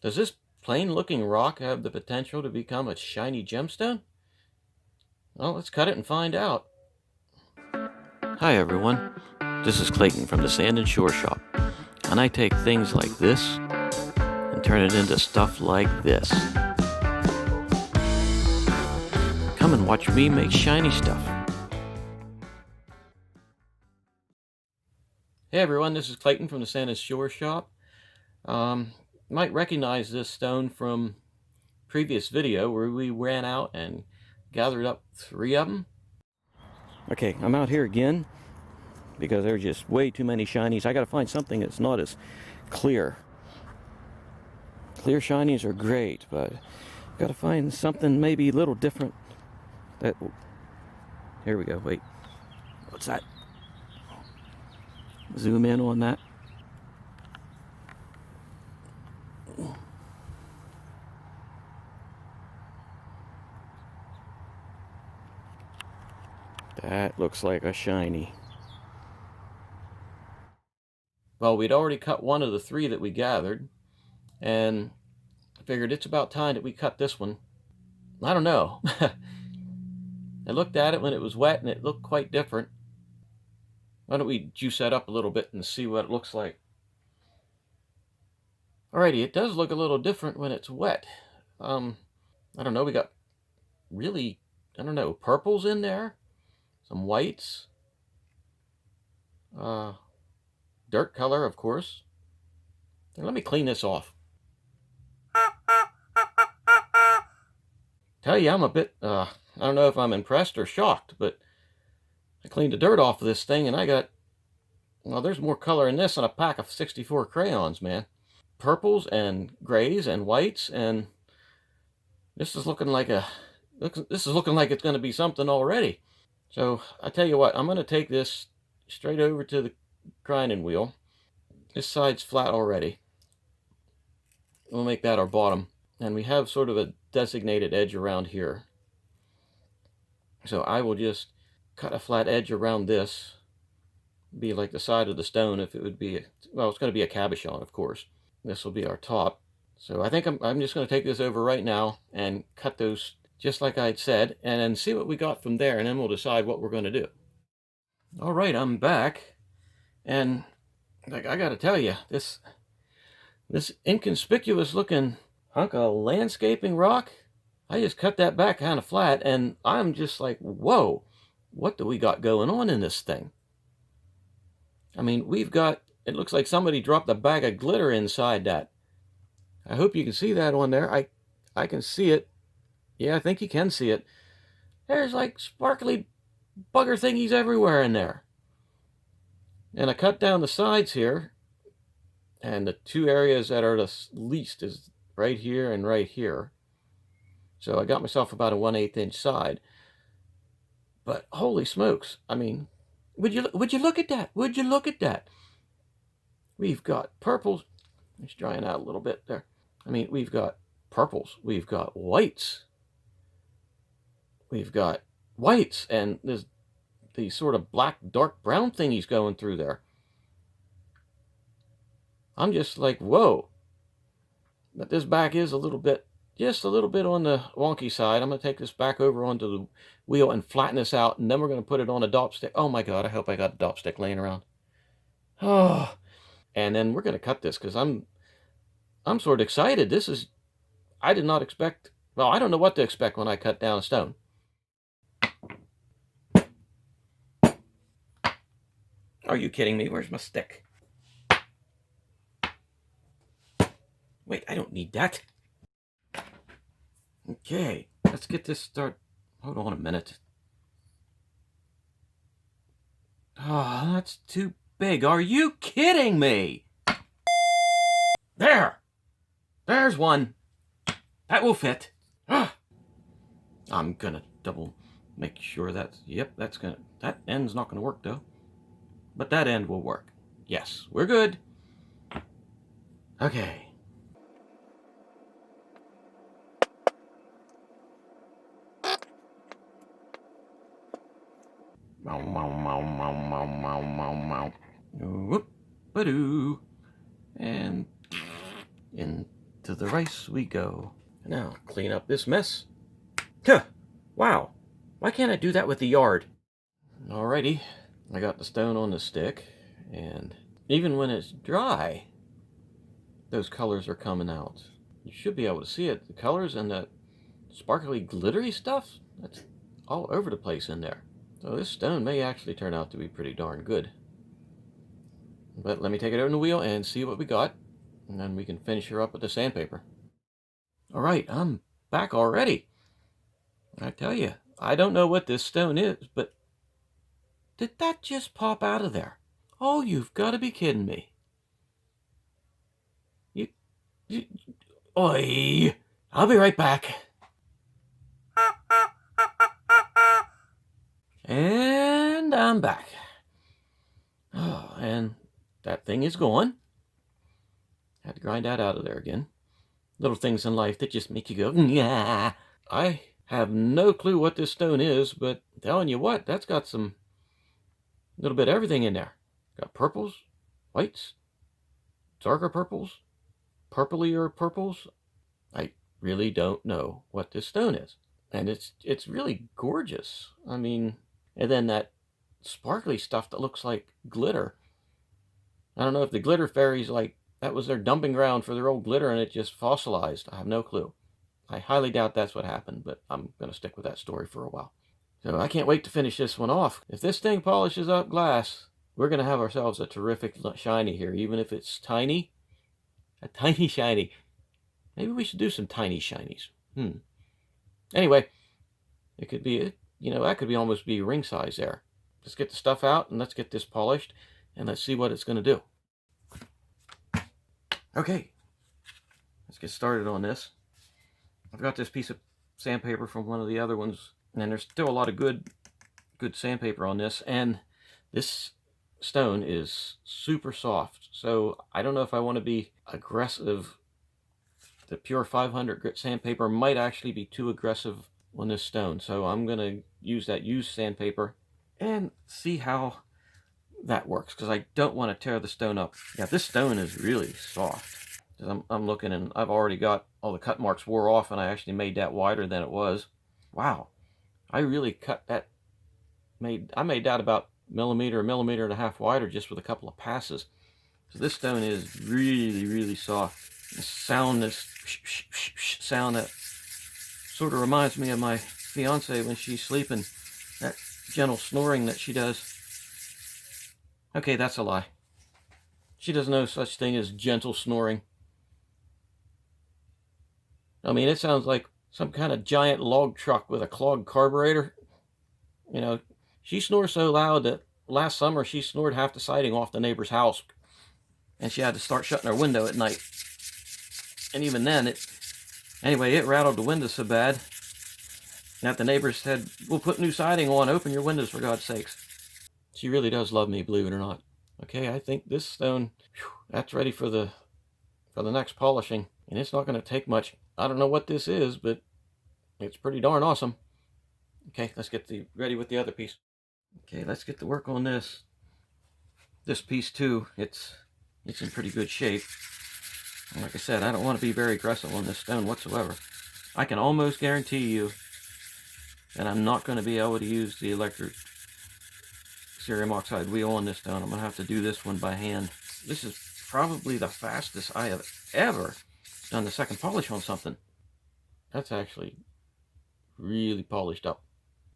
Does this plain looking rock have the potential to become a shiny gemstone? Well, let's cut it and find out. Hi everyone, this is Clayton from the Sand and Shore Shop, and I take things like this and turn it into stuff like this. Come and watch me make shiny stuff. Hey everyone, this is Clayton from the Sand and Shore Shop. You might recognize this stone from previous video where we ran out and gathered up 3 of them. Okay, I'm out here again because there's just way too many shinies. I gotta find something that's not as clear. Clear shinies are great, but gotta find something maybe a little different. Here we go, wait. What's that? Zoom in on that. That looks like a shiny. Well, we'd already cut one of the 3 that we gathered, and I figured it's about time that we cut this one. I don't know. I looked at it when it was wet and it looked quite different. Why don't we juice that up a little bit and see what it looks like. Alrighty, it does look a little different when it's wet. I don't know, we got really, I don't know, purples in there, some whites, dirt color, of course. Now, let me clean this off. Tell you, I'm a bit, I don't know if I'm impressed or shocked, but I cleaned the dirt off of this thing and I got, well, there's more color in this than a pack of 64 crayons, man. Purples and grays and whites, and this is looking like it's going to be something already. So I tell you what, I'm going to take this straight over to the grinding wheel. This side's flat already. We'll make that our bottom, and we have sort of a designated edge around here. So I will just cut a flat edge around this, be like the side of the stone if it would be, well, it's going to be a cabochon, of course. This will be our top. So I think I'm just going to take this over right now and cut those just like I'd said, and then see what we got from there, and then we'll decide what we're going to do. All right, I'm back, and like I got to tell you, this inconspicuous looking hunk of landscaping rock, I just cut that back kind of flat, and I'm just like, whoa, what do we got going on in this thing? I mean, we've got, it looks like somebody dropped a bag of glitter inside that. I hope you can see that on there. I can see it. Yeah, I think you can see it. There's like sparkly bugger thingies everywhere in there. And I cut down the sides here, and the 2 areas that are the least is right here and right here. So I got myself about a 1/8 inch side. But holy smokes, I mean, would you look at that? Would you look at that? We've got purples. It's drying out a little bit there. I mean, we've got purples. We've got whites. We've got whites, and there's these sort of black, dark brown thingies going through there. I'm just like, whoa. But this back is a little bit, just a little bit on the wonky side. I'm going to take this back over onto the wheel and flatten this out, and then we're going to put it on a dop stick. Oh my God, I hope I got a dop stick laying around. Oh, and then we're going to cut this because I'm sort of excited. This is, I did not expect, well, I don't know what to expect when I cut down a stone. Are you kidding me? Where's my stick? Wait, I don't need that. Okay, let's get this start. Hold on a minute. Oh, that's too big. Are you kidding me? There! There's one. That will fit. Ah. I'm gonna double make sure that's, yep, that end's not gonna work though. But that end will work. Yes, we're good. Okay. Mow, mow, mow, mow, mow, mow, mow, mow. Whoop-a-doo. And into to the race we go. Now, clean up this mess. Huh! Wow! Why can't I do that with the yard? Alrighty, I got the stone on the stick, and even when it's dry, those colors are coming out. You should be able to see it. The colors and that sparkly, glittery stuff, that's all over the place in there. So this stone may actually turn out to be pretty darn good. But let me take it over in the wheel and see what we got, and then we can finish her up with the sandpaper. Alright, I'm back already. I tell you, I don't know what this stone is, but did that just pop out of there? Oh, you've got to be kidding me. Oi! I'll be right back. And I'm back. Oh, and that thing is gone. Had to grind that out of there again. Little things in life that just make you go, yeah. I have no clue what this stone is, but I'm telling you what, that's got some little bit of everything in there. Got purples, whites, darker purples, purplier purples. I really don't know what this stone is. And it's really gorgeous. I mean, and then that sparkly stuff that looks like glitter. I don't know if the glitter fairies, like, that was their dumping ground for their old glitter and it just fossilized. I have no clue. I highly doubt that's what happened, but I'm going to stick with that story for a while. So I can't wait to finish this one off. If this thing polishes up glass, we're going to have ourselves a terrific shiny here, even if it's tiny. A tiny shiny. Maybe we should do some tiny shinies. Anyway, it could be, that could be almost be ring size there. Let's get the stuff out and let's get this polished and let's see what it's going to do. Okay, let's get started on this. I've got this piece of sandpaper from one of the other ones, and there's still a lot of good sandpaper on this, and this stone is super soft, so I don't know if I want to be aggressive. The pure 500 grit sandpaper might actually be too aggressive on this stone, so I'm going to use that used sandpaper and see how that works, because I don't want to tear the stone up. Yeah, this stone is really soft. I'm looking, and I've already got all the cut marks wore off, and I actually made that wider than it was. Wow, I really cut that. I made that about a millimeter and a half wider just with a couple of passes. So this stone is really, really soft. The sound, this sound that sort of reminds me of my fiance when she's sleeping. That gentle snoring that she does. Okay, that's a lie. She doesn't know such thing as gentle snoring. I mean, it sounds like some kind of giant log truck with a clogged carburetor. She snores so loud that last summer she snored half the siding off the neighbor's house. And she had to start shutting her window at night. And even then, it rattled the windows so bad that the neighbors said, "We'll put new siding on, open your windows for God's sakes." She really does love me, believe it or not. Okay, I think this stone, that's ready for the next polishing. And it's not going to take much. I don't know what this is, but it's pretty darn awesome. Okay, let's get ready with the other piece. Okay, let's get to work on this. This piece too, it's in pretty good shape. And like I said, I don't want to be very aggressive on this stone whatsoever. I can almost guarantee you that I'm not going to be able to use the electric cerium oxide wheel on this stone. I'm going to have to do this one by hand. This is probably the fastest I have ever done the second polish on something. That's actually really polished up.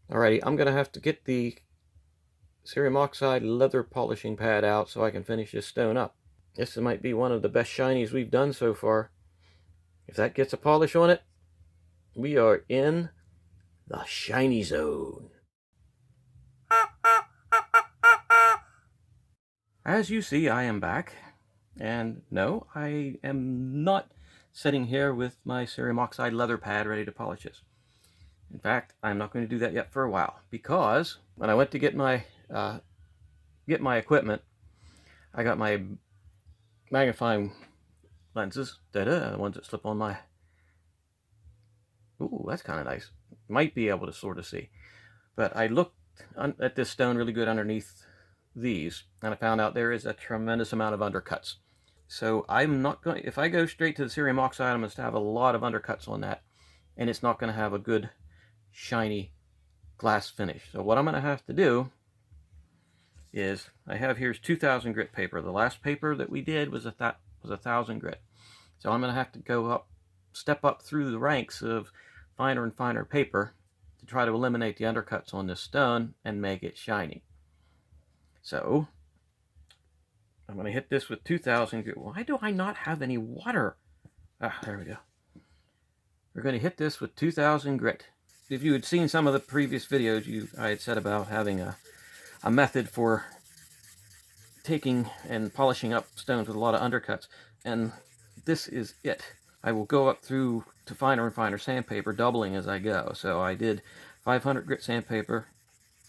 Alrighty, I'm going to have to get the cerium oxide leather polishing pad out so I can finish this stone up. This might be one of the best shinies we've done so far. If that gets a polish on it, we are in the shiny zone. As you see, I am back. And no, I am not sitting here with my cerium oxide leather pad ready to polish this. In fact, I'm not going to do that yet for a while, because when I went to get my equipment, I got my magnifying lenses, the ones that slip on my... Ooh, that's kind of nice. Might be able to sort of see. But I looked at this stone really good underneath these, and I found out there is a tremendous amount of undercuts. So I'm not going, if I go straight to the cerium oxide, I'm going to have a lot of undercuts on that, and it's not going to have a good shiny glass finish. So what I'm going to have to do is, I have here's 2,000 grit paper. The last paper that we did was 1,000 grit. So I'm going to have to go up, step up through the ranks of finer and finer paper to try to eliminate the undercuts on this stone and make it shiny. So I'm going to hit this with 2,000 grit. Why do I not have any water? Ah, there we go. We're going to hit this with 2,000 grit. If you had seen some of the previous videos, I had said about having a method for taking and polishing up stones with a lot of undercuts, and this is it. I will go up through to finer and finer sandpaper, doubling as I go. So I did 500 grit sandpaper,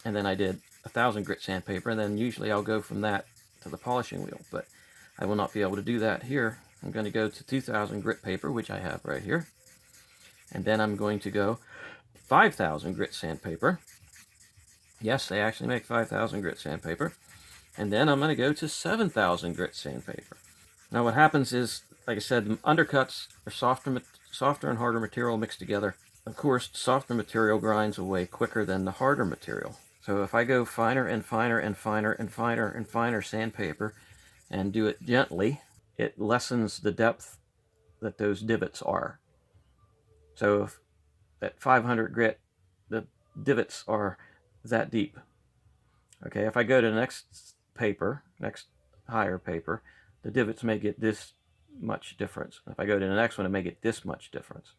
and then I did 1,000 grit sandpaper, and then usually I'll go from that to the polishing wheel, but I will not be able to do that here. I'm going to go to 2,000 grit paper, which I have right here, and then I'm going to go 5,000 grit sandpaper. Yes, they actually make 5,000 grit sandpaper. And then I'm going to go to 7,000 grit sandpaper. Now what happens is, like I said, the undercuts are softer and harder material mixed together. Of course, softer material grinds away quicker than the harder material. So if I go finer and finer and finer and finer and finer sandpaper and do it gently, it lessens the depth that those divots are. So if at 500 grit, the divots are that deep. Okay, if I go to the next paper, next higher paper, the divots may get this much difference. If I go to the next one, it may get this much difference.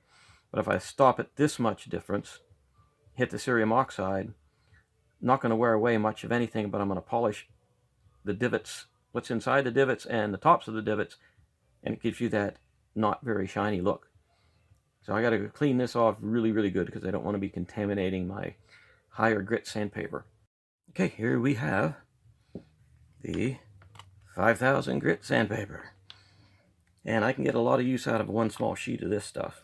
But if I stop at this much difference, hit the cerium oxide, not going to wear away much of anything, but I'm going to polish the divots, what's inside the divots and the tops of the divots, and it gives you that not very shiny look. So I got to clean this off really, really good because I don't want to be contaminating my higher grit sandpaper. Okay, here we have the 5,000 grit sandpaper. And I can get a lot of use out of one small sheet of this stuff.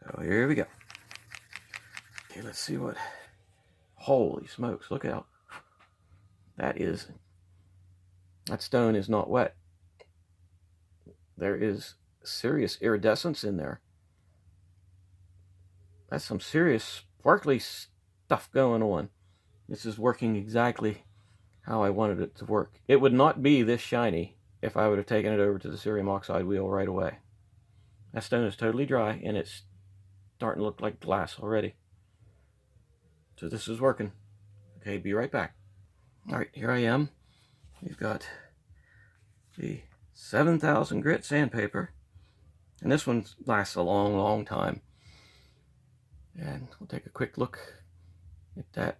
So here we go. Okay, let's see what... Holy smokes, look out. That stone is not wet. There is serious iridescence in there. That's some serious sparkly stuff going on. This is working exactly how I wanted it to work. It would not be this shiny if I would have taken it over to the cerium oxide wheel right away. That stone is totally dry and it's starting to look like glass already. So this is working. Okay, be right back. Alright, here I am. We've got the 7,000 grit sandpaper. And this one lasts a long, long time. And we'll take a quick look at that.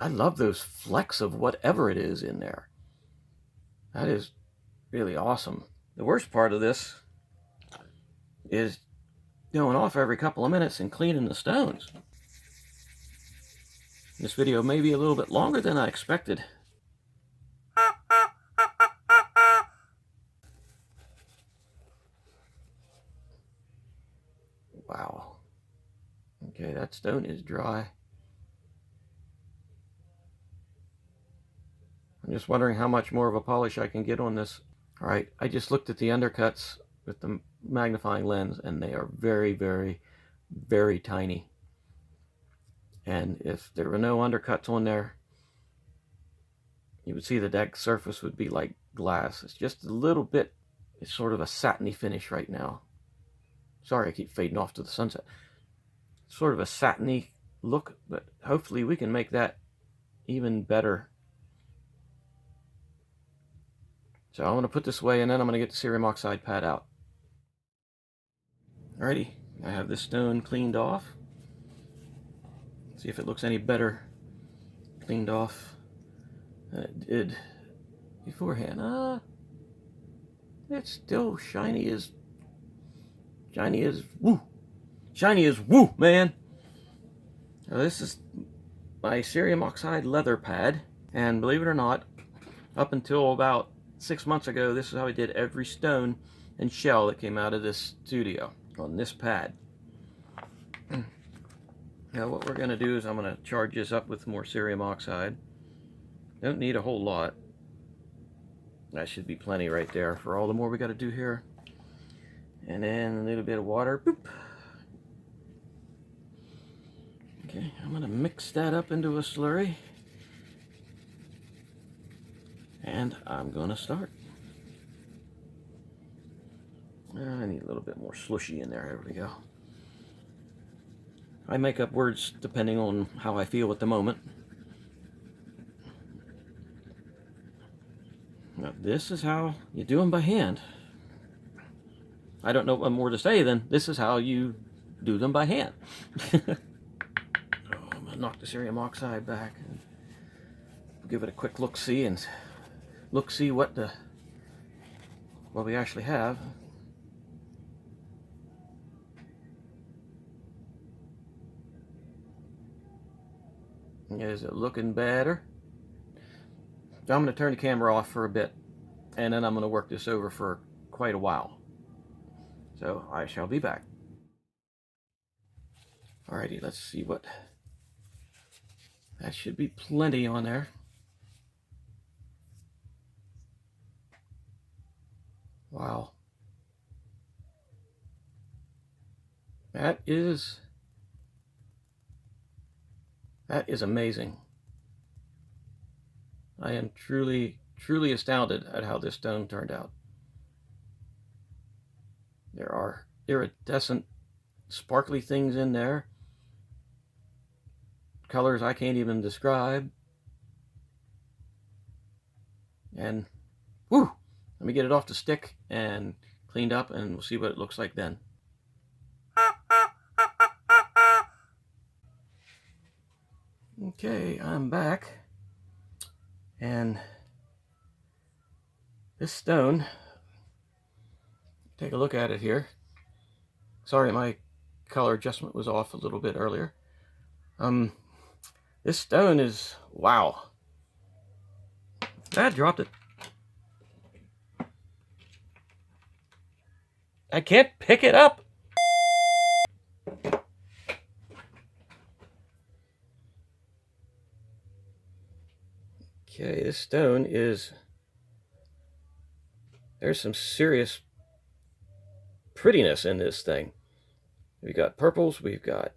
I love those flecks of whatever it is in there. That is really awesome. The worst part of this is going off every couple of minutes and cleaning the stones. This video may be a little bit longer than I expected. Wow. Okay, that stone is dry. I'm just wondering how much more of a polish I can get on this. All right, I just looked at the undercuts with the magnifying lens, and they are very, very, very tiny. And if there were no undercuts on there, you would see the deck surface would be like glass. It's just a little bit, it's sort of a satiny finish right now. Sorry, I keep fading off to the sunset. It's sort of a satiny look, but hopefully we can make that even better. So I'm going to put this away, and then I'm going to get the cerium oxide pad out. Alrighty, I have this stone cleaned off. See if it looks any better cleaned off than it did beforehand. It's still shiny as woo. Shiny as woo, man. Now this is my cerium oxide leather pad, and believe it or not, up until about 6 months ago, this is how I did every stone and shell that came out of this studio on this pad. Now what we're going to do is I'm going to charge this up with more cerium oxide. Don't need a whole lot. That should be plenty right there for all the more we got to do here. And then a little bit of water. Boop. Okay, I'm going to mix that up into a slurry. And I'm going to start. I need a little bit more slushy in there. There we go. I make up words depending on how I feel at the moment. Now, this is how you do them by hand. I don't know what more to say than this is how you do them by hand. I'm going to knock the cerium oxide back and give it a quick look-see and look-see what we actually have. Is it looking better? So I'm going to turn the camera off for a bit, and then I'm going to work this over for quite a while. So I shall be back. Alrighty, let's see what... That should be plenty on there. Wow. That is amazing. I am truly astounded at how this stone turned out. There are iridescent, sparkly things in there. Colors I can't even describe. And, whew, let me get it off the stick and cleaned up, and we'll see what it looks like then. Okay, I'm back. And this stone, take a look at it here. Sorry, my color adjustment was off a little bit earlier. This stone is, wow. I dropped it. I can't pick it up. Okay, this stone is, there's some serious prettiness in this thing. We've got purples, we've got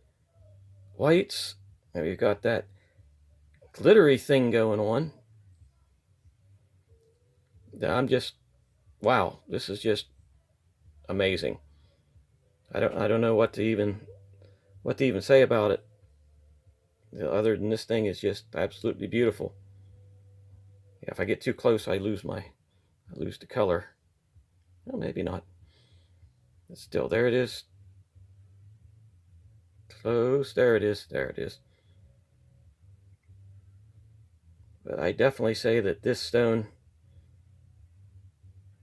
whites, and we've got that glittery thing going on. I'm just, wow, this is just amazing. I don't know what to even say about it, other than this thing is just absolutely beautiful. Yeah, if I get too close, I lose the color. Well, maybe not. But still, there it is. Close. There it is. There it is. But I definitely say that this stone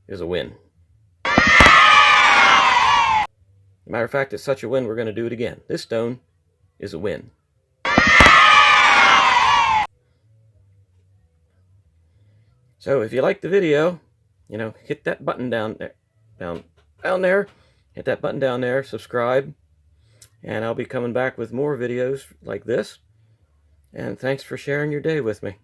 is a win. Matter of fact, it's such a win, we're going to do it again. This stone is a win. So if you like the video, you know, hit that button down there, down there. Hit that button down there, subscribe, and I'll be coming back with more videos like this. And thanks for sharing your day with me.